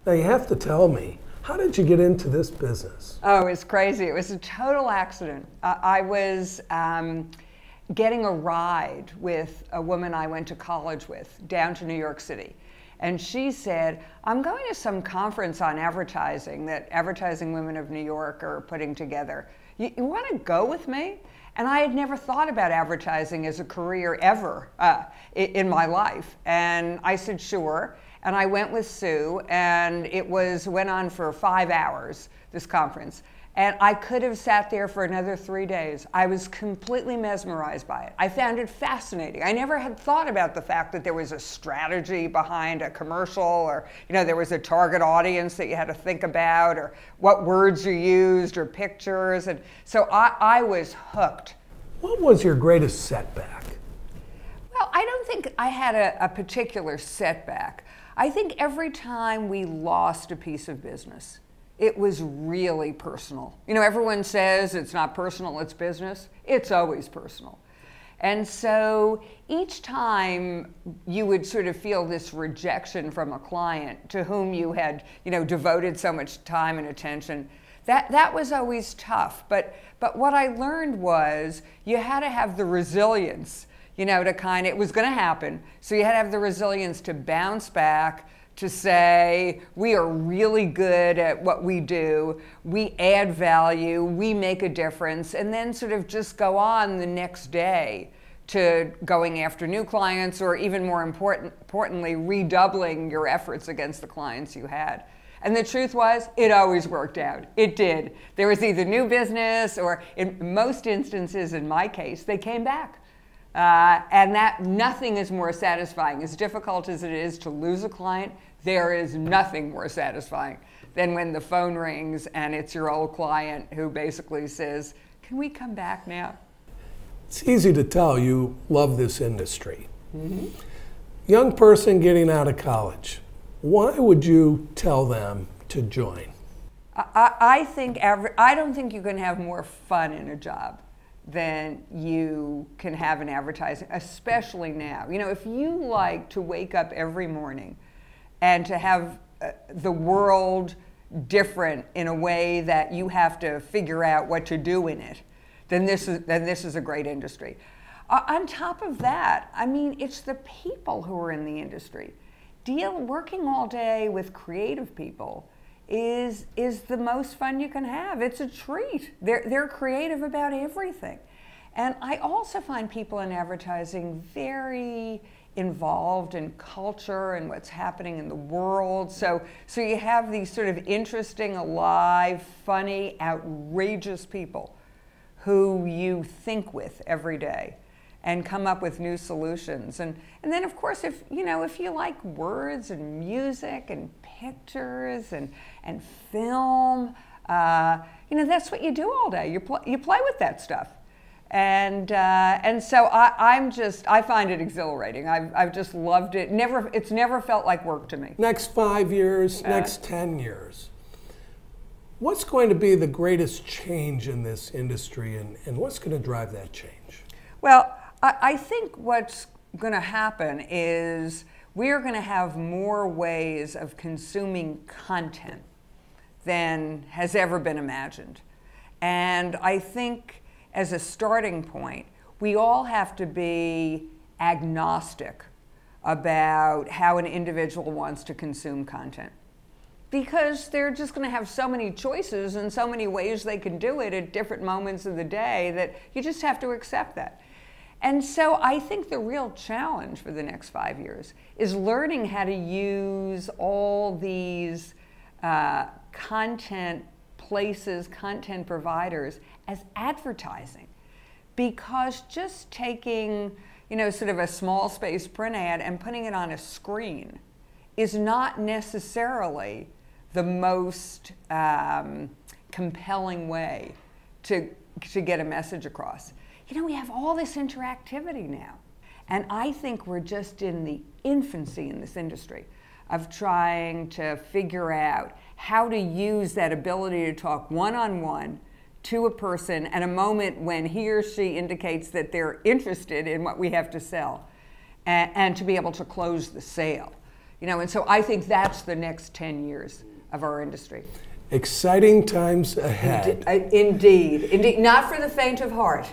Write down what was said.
Now you have to tell me, how did you get into this business? Oh, it's crazy. It was a total accident. I was getting a ride with a woman I went to college with down to New York City. And she said, I'm going to some conference on advertising that Advertising Women of New York are putting together. You want to go with me? And I had never thought about advertising as a career ever in my life. And I said, sure. And I went with Sue, and went on for 5 hours, this conference. And I could have sat there for another 3 days. I was completely mesmerized by it. I found it fascinating. I never had thought about the fact that there was a strategy behind a commercial, or there was a target audience that you had to think about, or what words you used, or pictures. And so I was hooked. What was your greatest setback? Well, I don't think I had a particular setback. I think every time we lost a piece of business, it was really personal. Everyone says it's not personal, it's business. It's always personal. And so each time you would sort of feel this rejection from a client to whom you had, devoted so much time and attention, that was always tough. But what I learned was you had to have the resilience, it was going to happen. So you had to have the resilience to bounce back, to say, we are really good at what we do, we add value, we make a difference, and then sort of just go on the next day to going after new clients, or even more importantly, redoubling your efforts against the clients you had. And the truth was, it always worked out. It did. There was either new business, or in most instances, in my case, they came back. And that nothing is more satisfying. As difficult as it is to lose a client, there is nothing more satisfying than when the phone rings and it's your old client who basically says, can we come back now? It's easy to tell you love this industry. Mm-hmm. Young person getting out of college, why would you tell them to join? I don't think you can have more fun in a job than you can have in advertising, especially now. If you like to wake up every morning and to have the world different in a way that you have to figure out what to do in it, then this is a great industry. On top of that, it's the people who are in the industry. Working all day with creative people is the most fun you can have. It's a treat. They're creative about everything. And I also find people in advertising very involved in culture and what's happening in the world. So you have these sort of interesting, alive, funny, outrageous people who you think with every day and come up with new solutions. And then of course, if you like words and music and pictures and film, that's what you do all day. You play with that stuff. And so I find it exhilarating. I've just loved it. It's never felt like work to me. Next 5 years, next 10 years, what's going to be the greatest change in this industry, and what's going to drive that change? Well, I think what's going to happen is we're going to have more ways of consuming content than has ever been imagined. And I think as a starting point, we all have to be agnostic about how an individual wants to consume content, because they're just going to have so many choices and so many ways they can do it at different moments of the day that you just have to accept that. And so I think the real challenge for the next 5 years is learning how to use all these content places, content providers as advertising. Because just taking, sort of a small space print ad and putting it on a screen is not necessarily the most compelling way to get a message across. We have all this interactivity now. And I think we're just in the infancy in this industry of trying to figure out how to use that ability to talk one-on-one to a person at a moment when he or she indicates that they're interested in what we have to sell, and to be able to close the sale. You know, and so I think that's the next 10 years of our industry. Exciting times ahead. Indeed, indeed. Not for the faint of heart.